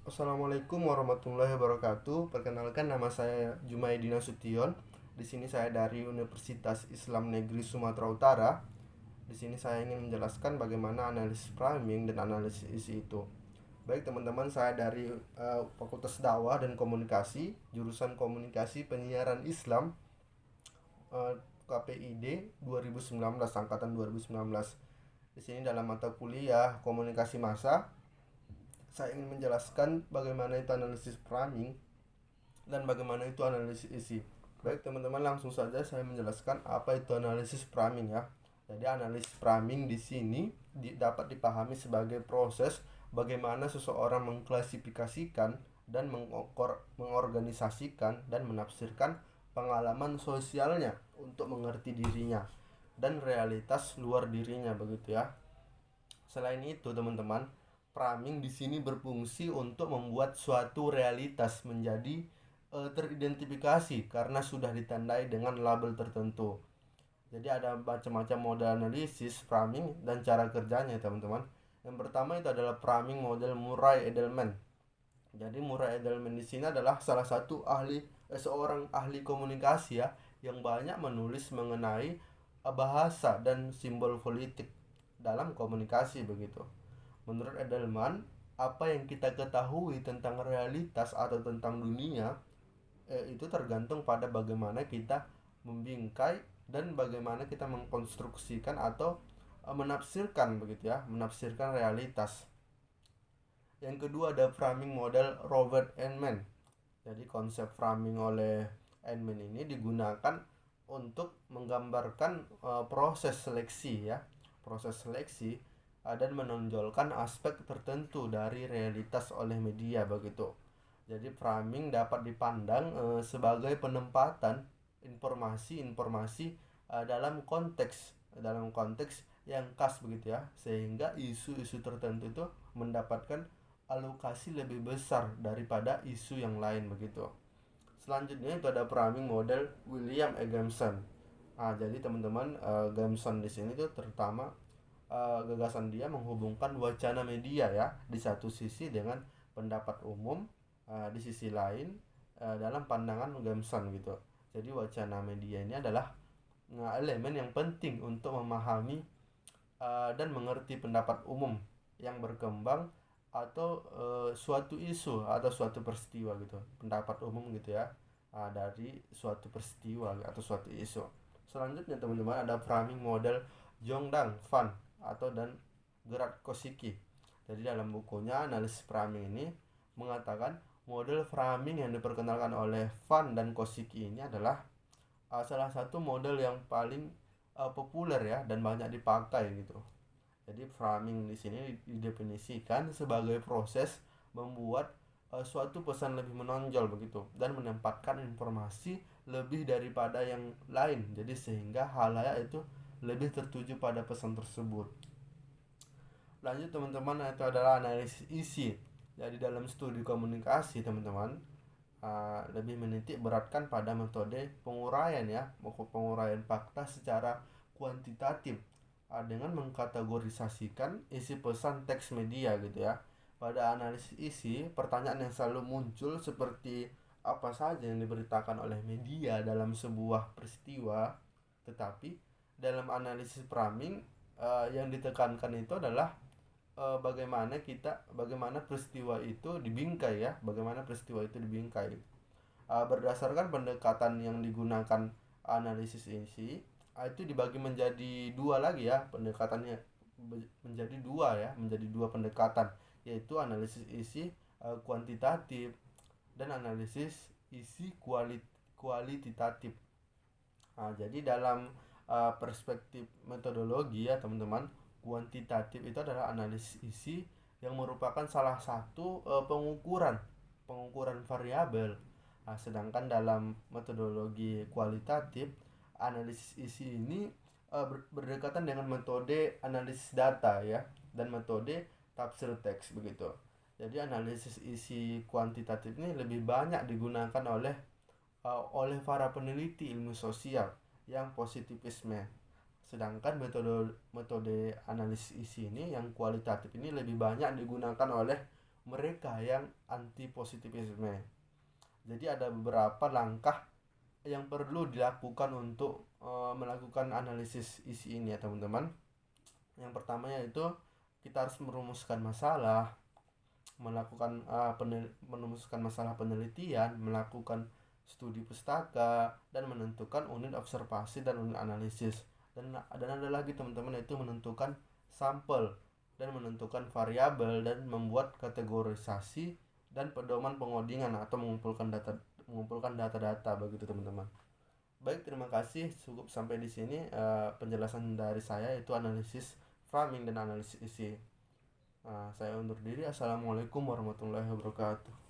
Assalamualaikum warahmatullahi wabarakatuh. Perkenalkan, nama saya Jumaidi Nasution. Di sini saya dari Universitas Islam Negeri Sumatera Utara. Di sini saya ingin menjelaskan bagaimana analisis framing dan analisis isi itu. Baik teman-teman, saya dari Fakultas Dakwah dan Komunikasi, jurusan Komunikasi Penyiaran Islam, KPID 2019, angkatan 2019. Di sini dalam mata kuliah Komunikasi Massa, saya ingin menjelaskan bagaimana itu analisis framing dan bagaimana itu analisis isi. Baik teman-teman, langsung saja saya menjelaskan apa itu analisis framing ya. Jadi analisis framing di sini dapat dipahami sebagai proses bagaimana seseorang mengklasifikasikan dan mengorganisasikan dan menafsirkan pengalaman sosialnya untuk mengerti dirinya dan realitas luar dirinya, begitu ya. Selain itu, teman-teman, framing di sini berfungsi untuk membuat suatu realitas menjadi teridentifikasi karena sudah ditandai dengan label tertentu. Jadi ada macam-macam model analisis framing dan cara kerjanya, teman-teman. Yang pertama itu adalah framing model Murray Edelman. Jadi Murray Edelman di sini adalah salah satu seorang ahli komunikasi ya, yang banyak menulis mengenai bahasa dan simbol politik dalam komunikasi, begitu. Menurut Edelman, apa yang kita ketahui tentang realitas atau tentang dunia itu tergantung pada bagaimana kita membingkai dan bagaimana kita mengkonstruksikan atau menafsirkan, begitu ya, menafsirkan realitas. Yang kedua ada framing model Robert Enman. Jadi konsep framing oleh Enman ini digunakan untuk menggambarkan proses seleksi ya, proses seleksi dan menonjolkan aspek tertentu dari realitas oleh media, begitu. Jadi framing dapat dipandang sebagai penempatan informasi-informasi dalam konteks yang khas, begitu ya, sehingga isu-isu tertentu itu mendapatkan alokasi lebih besar daripada isu yang lain, begitu. Selanjutnya itu ada framing model William E. Gibson. Jadi teman-teman, Gibson di sini tuh terutama gagasan dia menghubungkan wacana media ya di satu sisi dengan pendapat umum di sisi lain dalam pandangan Gibson gitu. Jadi wacana media ini adalah elemen yang penting untuk memahami dan mengerti pendapat umum yang berkembang atau suatu isu atau suatu peristiwa gitu. Pendapat umum gitu ya, dari suatu peristiwa atau suatu isu. Selanjutnya teman-teman ada framing model Jongdang Fan atau dan Gerard Kosicki. Jadi dalam bukunya analisis framing ini mengatakan model framing yang diperkenalkan oleh Fan dan Kosicki ini adalah salah satu model yang paling populer ya dan banyak dipakai gitu. Jadi framing di sini didefinisikan sebagai proses membuat suatu pesan lebih menonjol, begitu, dan menempatkan informasi lebih daripada yang lain. Jadi sehingga halayak itu lebih tertuju pada pesan tersebut. Lanjut teman-teman, itu adalah analisis isi. Jadi dalam studi komunikasi teman-teman lebih menitik beratkan pada metode penguraian ya, penguraian fakta secara kuantitatif dengan mengkategorisasikan isi pesan teks media gitu ya. Pada analisis isi, pertanyaan yang selalu muncul seperti apa saja yang diberitakan oleh media dalam sebuah peristiwa. Tetapi dalam analisis framing yang ditekankan itu adalah bagaimana peristiwa itu dibingkai ya, bagaimana peristiwa itu dibingkai. Berdasarkan pendekatan yang digunakan analisis isi, itu dibagi menjadi dua lagi ya, pendekatannya menjadi dua pendekatan, yaitu analisis isi kuantitatif dan analisis isi kualitatif. Jadi dalam perspektif metodologi ya teman-teman, kuantitatif itu adalah analisis isi yang merupakan salah satu pengukuran variabel. Sedangkan dalam metodologi kualitatif, analisis isi ini berdekatan dengan metode analisis data ya dan metode tafsir teks, begitu. Jadi analisis isi kuantitatif ini lebih banyak digunakan oleh para peneliti ilmu sosial yang positivisme. Sedangkan metode analisis isi ini yang kualitatif ini lebih banyak digunakan oleh mereka yang anti positivisme. Jadi ada beberapa langkah yang perlu dilakukan untuk melakukan analisis isi ini ya teman-teman. Yang pertama yaitu kita harus merumuskan masalah, melakukan merumuskan masalah penelitian, melakukan studi pustaka, dan menentukan unit observasi dan unit analisis. Dan ada lagi teman-teman, yaitu menentukan sampel dan menentukan variabel dan membuat kategorisasi dan pedoman pengodingan atau mengumpulkan data-data begitu teman-teman. Baik, terima kasih, cukup sampai di sini penjelasan dari saya, yaitu analisis framing dan analisis isi. Saya undur diri. Assalamualaikum warahmatullahi wabarakatuh.